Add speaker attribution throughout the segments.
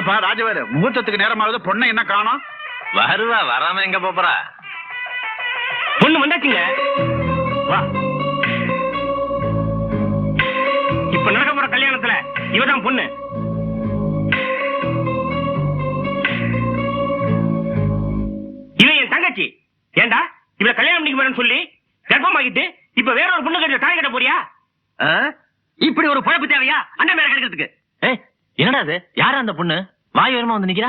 Speaker 1: என்னப்பா ராஜவேலு, முகூர்த்தத்துக்கு நேரமாவது பொண்ணை என்ன காணோம்?
Speaker 2: வருவா, வராம எங்க போறா?
Speaker 3: பொண்ணு வந்தாச்சுங்க. வா. இப்ப நடக்க போற கல்யாணத்துல இவதான் பொண்ணு. இவன் என் தங்கச்சி. ஏண்டா இவள கல்யாணம் பண்ணிக்க போறேன்னு சொல்லி கர்ப்பமாகிட்டு இப்ப வேற ஒரு பொண்ணு கட்ட தாய் கட்ட போறியா?
Speaker 2: இப்படி ஒரு பழப்பு தேவையா அண்ணன் மேல கிடைக்கிறதுக்கு? என்னடா அது? யாரா அந்த பொண்ணு? வாய் வருமா வந்து நிக்கிறா?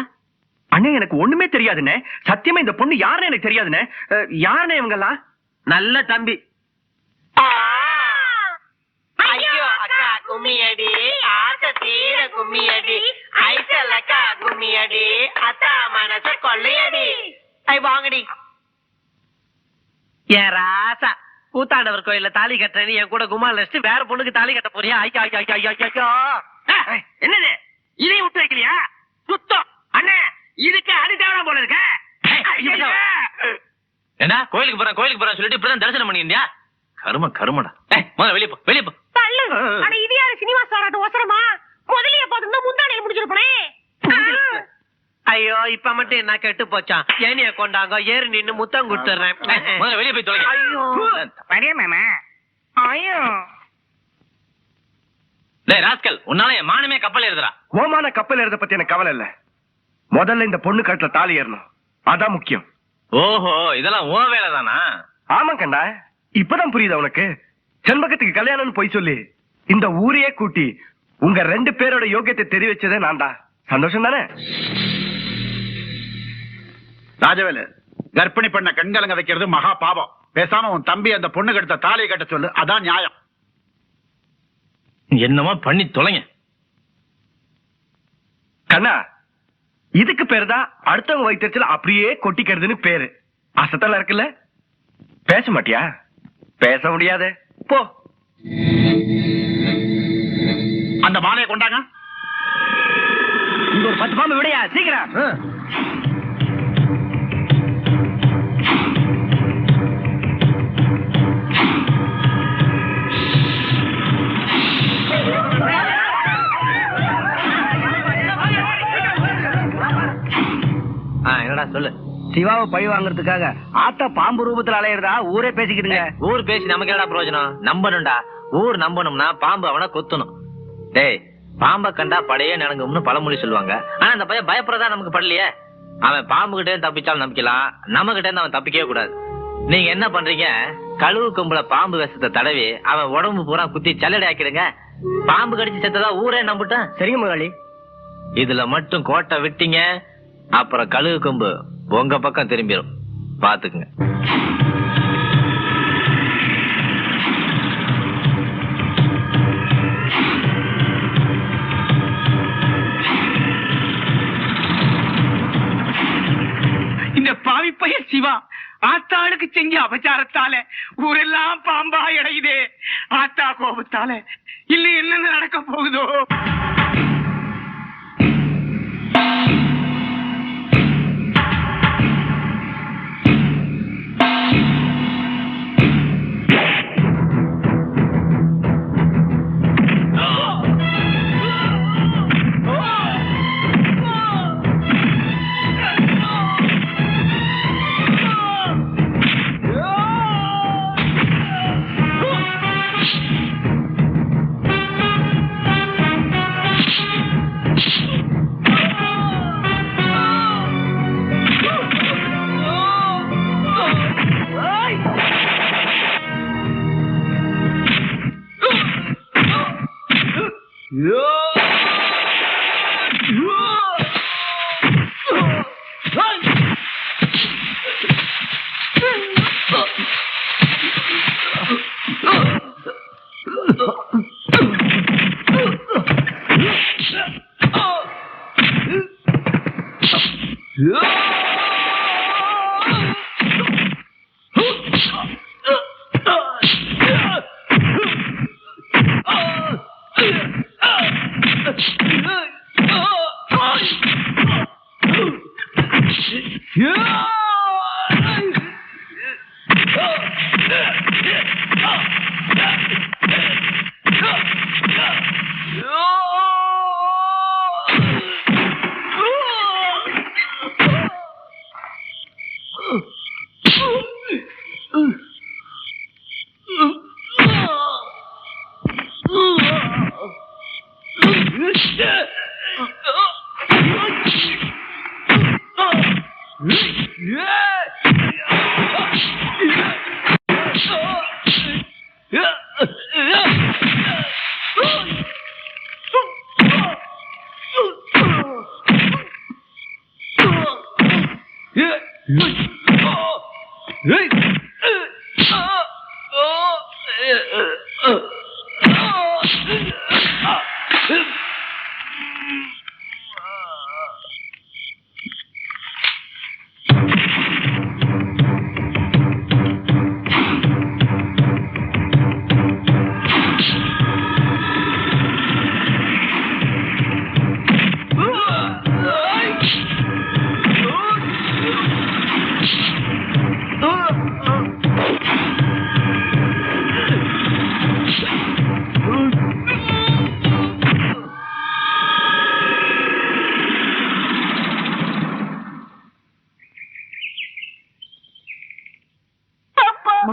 Speaker 3: அண்ணே எனக்கு ஒண்ணுமே தெரியாதுண்ணே. சத்தியமா இந்த பொண்ணு யாருன்னு எனக்கு தெரியாதுண்ணே. யாருண்ணே இவங்க எல்லாம்?
Speaker 2: நல்ல தம்பி.
Speaker 4: ஐயோ அக்கா கும்மியடி, ஆசை தீர கும்மியடி, ஐசலக்கா கும்மியடி, அத்தா மனச கொள்ளையடி. ஐ வாங்கடி.
Speaker 2: ஏன் ராசா, கூத்தாண்டவர் கோயில்ல தாலி கட்டுறேன்னு என் கூட குமால் வச்சுட்டு வேற பொண்ணுக்கு தாலி கட்ட போறியா? ஐயா ஐயா ஐயா ஐயா.
Speaker 3: என்னது இதையும் விட்டு வைக்கலையா? சுத்தம் அண்ணே, இதுக்கு அது தேவை போல இருக்க.
Speaker 2: என்ன கோயிலுக்கு போறேன் சொல்லிட்டு இப்பதான் தரிசனம் பண்ணிருந்தியா? கருமடா. முதல்ல வெளியே போ, வெளியே போ.
Speaker 4: இது யாரு சினிமாஸ் ஆராட்டு ஒசரமா? முதலிய பாத்துருந்தா முந்தானையில முடிச்சிருப்பனே.
Speaker 2: ஐயோ இப்ப மட்டும் என்ன கெட்டு போச்சான். ஏனிய கொண்டாங்க, ஏறி நின்னு முத்தம் கொடுத்துறேன். முதல்ல வெளியே போய் தொலைங்க.
Speaker 4: ஐயோ வரே மாமா. ஐயோ
Speaker 2: டேய் ராஸ்கல், உன்னால என் மானமே கப்பல் ஏறுதுடா.
Speaker 3: ஓமான கப்பல் ஏறத பத்தி எனக்கு கவலை இல்ல. முதல்ல இந்த பொண்ணு கட்டுல தாலி ஏறணும், அதான் முக்கியம்.
Speaker 2: ஓஹோ, இதெல்லாம் ஓ வேலை தானா?
Speaker 3: ஆமா கண்டா, இப்பதான் புரியுது உனக்கு. செண்பகத்துக்கு கல்யாணம்னு போய் சொல்லி இந்த ஊரையே கூட்டி உங்க 2 பேரோட யோகியத்தை தெரிவிச்சதே நான்டா. சந்தோஷம் தானே?
Speaker 1: ராஜவேலு, கர்ப்பிணி பண்ண கண்கலங்க வைக்கிறது மகா பாவம். பேசாம உன் தம்பி அந்த பொண்ணு கட்ட தாலியை கட்ட சொல்லு, அதான் நியாயம்.
Speaker 2: என்னமா பண்ணி தொலைங்க.
Speaker 3: கண்ணா, இதுக்கு பேரு தான் அடுத்தவங்க வைத்தியத்துல அப்படியே கொட்டிக்கிறதுன்னு பேரு. அசத்தல இருக்குல்ல? பேச மாட்டியா? பேச முடியாது, போ.
Speaker 1: அந்த மாலையை கொண்டாங்க.
Speaker 3: இங்க ஒரு 10 பாம்பு விடையா, சீக்கிரம்.
Speaker 2: என்னடா சொல்லு.
Speaker 3: சிவாவை பழி வாங்குறதுக்காக ஆத்தா பாம்பு ரூபத்துல அலையிறதா ஊரே பேசிக்கிட்டுங்க.
Speaker 2: ஊர் பேசி நமக்கு என்னடா பிரயோஜனம்? நம்பணும்டா. ஊர் நம்பணும்னா பாம்பு அவனை கொத்தணும். டேய், பாம்பை கண்டா படையே நடுங்கும்னு பழமொழி சொல்லுவாங்க. ஆனா அந்த பையன் பயப்படுறதா நமக்கு படலையே. அவன் பாம்பு கிட்டே தப்பிச்சாலும் நம்பிக்கலாம், நம்ம கிட்டே அவன் தப்பிக்கவே கூடாது. நீங்க என்ன பண்றீங்க? கழுவு கொம்புல பாம்பு விஷத்தை தடவி அவன் உடம்பு பூரா குத்தி சல்லடை ஆக்கிடுங்க. பாம்பு கடிச்சு செத்ததா ஊரே நம்பிட்டான்.
Speaker 3: சரிங்க முதலாளி.
Speaker 2: இதுல மட்டும் கோட்டை விட்டீங்க, அப்புறம் கழுகு கொம்பு உங்க பக்கம் திரும்பிடும். பாத்துக்குங்க.
Speaker 5: இந்த பாவி பையன் சிவா ஆத்தாளுக்கு செஞ்ச அபச்சாரத்தால ஊரெல்லாம் பாம்பா இடையுதே. ஆத்தா கோபத்தால இல்ல என்னென்ன நடக்க போகுதோ.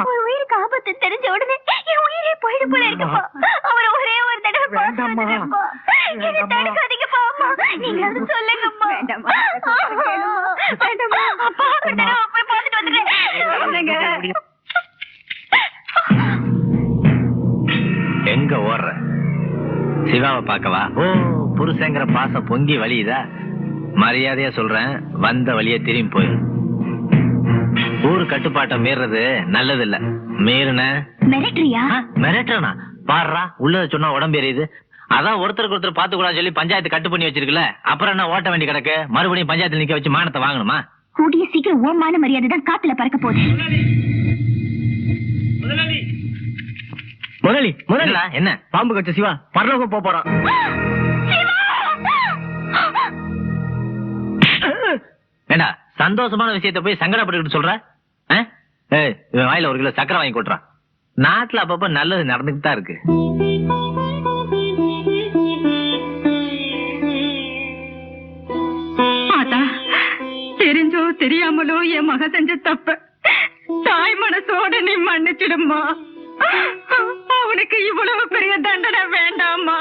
Speaker 4: ஒரு உயிருக்கு ஆபத்து தெரிஞ்ச உடனே என் உயிரே போயிடு போல இருக்குப்பா. அவரை ஒரே ஒரு தடவை பார்க்கணும்ப்பா. என்னை தடுக்காதீங்கப்பா அம்மா. நீங்களாவது சொல்லுங்கம்மா. வேண்டாம்மா. அப்பா ஒரு தடவை போய் பார்த்துட்டு வந்துடுறேன்.
Speaker 2: எங்க ஓடுற? சிவாவை பார்க்கவா? ஓ, புருஷங்கிற பாசம் பொங்கி வலியுதா? மரியாதையா சொல்றேன், வந்த வழியே திரும்பி போயிரு. ஊரு கட்டுப்பாட்டை மீறது நல்லது இல்ல. மீறின
Speaker 4: மிரட்டுறியா?
Speaker 2: மிரட்டனா? பாடுறா, உள்ளத சொன்னா உடம்பு எரியுது. அதான் ஒருத்தருக்கு ஒருத்தர் பாத்து கூடாது சொல்லி பஞ்சாயத்து கட்டு பண்ணி வச்சிருக்கல. அப்புறம் என்ன ஓட்ட வேண்டி கிடக்கு? மறுபடியும் பஞ்சாயத்துல நிக்க வச்சு மானத்தை வாங்கணுமா?
Speaker 4: கூடிய சீக்கிரம் ஓமான மரியாதை தான் காத்துல பறக்க போகுது.
Speaker 3: முதலி முதல்ல
Speaker 2: என்ன
Speaker 3: பாம்பு கச்ச சிவா பரலோகம் போறான்.
Speaker 2: ஏண்டா சந்தோஷமான விஷயத்த போய் சங்கடப்பட்டு சொல்ற? இவன் வாயில 1 கிலோ சக்கரை வாங்கி கொட்டுறான். நாட்டுல அப்பப்ப நல்லது நடந்துட்டு தான் இருக்கு.
Speaker 6: தெரிஞ்சோ தெரியாமலோ என் மக செஞ்ச தப்ப தாய் மனசோட நீ மன்னிச்சிடுமா. அவனுக்கு இவ்வளவு பெரிய தண்டனை வேண்டாமா.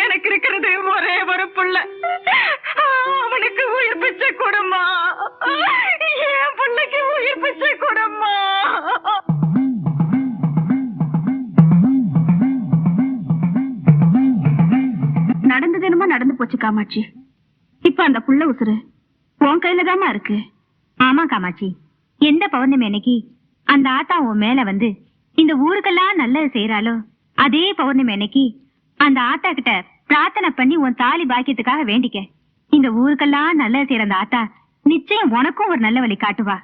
Speaker 6: எனக்கு இருக்கிறது ஒரே ஒரு புள்ள. அவனுக்கு உயிர் பிச்சை கொடுமா. என் பிள்ளைக்கு உயிர் பிச்சை கொடுமா.
Speaker 4: நடந்தது என்னமோ நடந்து போச்சு காமாட்சி. இப்ப அந்த புள்ள உசுறு உன் கையில தாமா இருக்கு. ஆமா காமாட்சி, எந்த பௌர்ணமி அன்னைக்கு அந்த ஆத்தா உன் மேல வந்து இந்த ஊருக்கெல்லாம் நல்லது செய்யறாளோ, அதே பௌர்ணமி அன்னைக்கு அந்த ஆத்தா கிட்ட பிரார்த்தனை பண்ணி உன் தாலி பாக்கியத்துக்காக வேண்டிக்க. இந்த ஊருக்கெல்லாம் நல்லது செய்யற அந்த ஆத்தா நிச்சயம் உனக்கும் ஒரு நல்ல வழி காட்டுவா.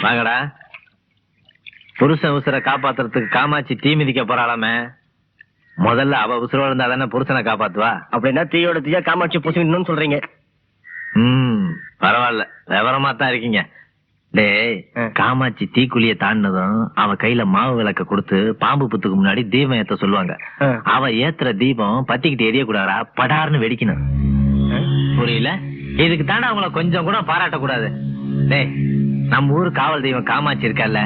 Speaker 2: வாங்கடா. புருஷன் உசுரை காப்பாத்துறதுக்கு காமாட்சி தீ மிதிக்க போறாளாமே. முதல்ல அவ உசுரோட இருந்தா தானே புருஷனை காப்பாத்துவா.
Speaker 3: அப்படின்னா தீயோட தீயா காமாட்சி பூசிக்கணும்னு சொல்றீங்க?
Speaker 2: பரவாயில்ல, விவரமா தான் இருக்கீங்க. டேய், காமாட்சி தீக்குழிய தாண்டினதும் அவ கையில மாவு விளக்க கொடுத்து பாம்பு புத்துக்கு முன்னாடி தீபம் ஏத்த சொல்லுவாங்க. அவ ஏத்துற தீபம் பத்திக்கிட்டு எரிய கூடாதா, படார்னு வெடிக்கணும். புரியல? இதுக்கு தானே அவங்கள கொஞ்சம் கூட பாராட்ட கூடாது. டேய், நம்ம ஊர் காவல் தெய்வம் காமாட்சி இருக்கல்ல,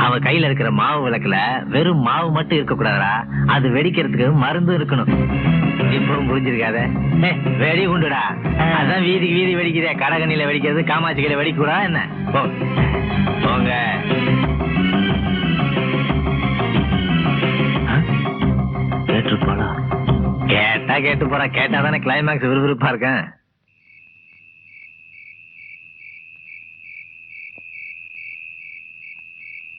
Speaker 2: அவ கையில இருக்கிற மாவு விளக்குல வெறும் மாவு மட்டும் இருக்க கூடாதா, அது வெடிக்கிறதுக்கு மருந்து இருக்கணும். இப்பவும் புரிஞ்சிருக்காத? வெடி உண்டுடா. அதான் வீதிக்கு வீதி வெடிக்கிறே. கடகண்ணில வெடிக்கிறது காமாட்சி கையில வெடிக்க கூடா என்ன? போங்க. கேட்டு போடா. கேட்டா கேட்டு போறா. கேட்டாதானே கிளைமேக்ஸ் விறுவிறுப்பா இருக்கேன்.